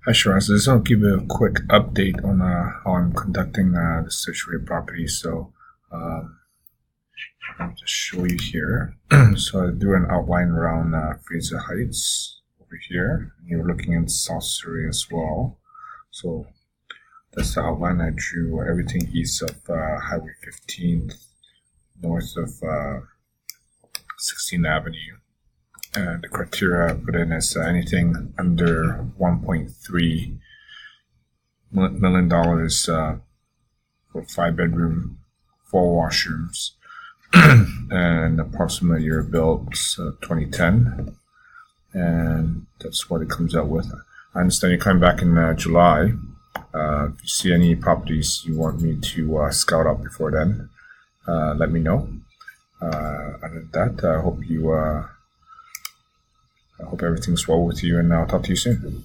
Hi, Sharon. So, just want to give you a quick update on how I'm conducting the search for your property. Um, I'll just show you here. So, I do an outline around Fraser Heights over here. You're looking in South Surrey as well. So, that's the outline I drew. Everything east of Highway 15, north of 16th Avenue. And the criteria I put in is anything under $1.3 million for 5 bedroom, 4 washrooms, and approximately year built 2010, and that's what it comes out with. I understand you're coming back in July. If you see any properties you want me to scout out before then, let me know. Other than that, I hope everything's well with you, and I'll talk to you soon.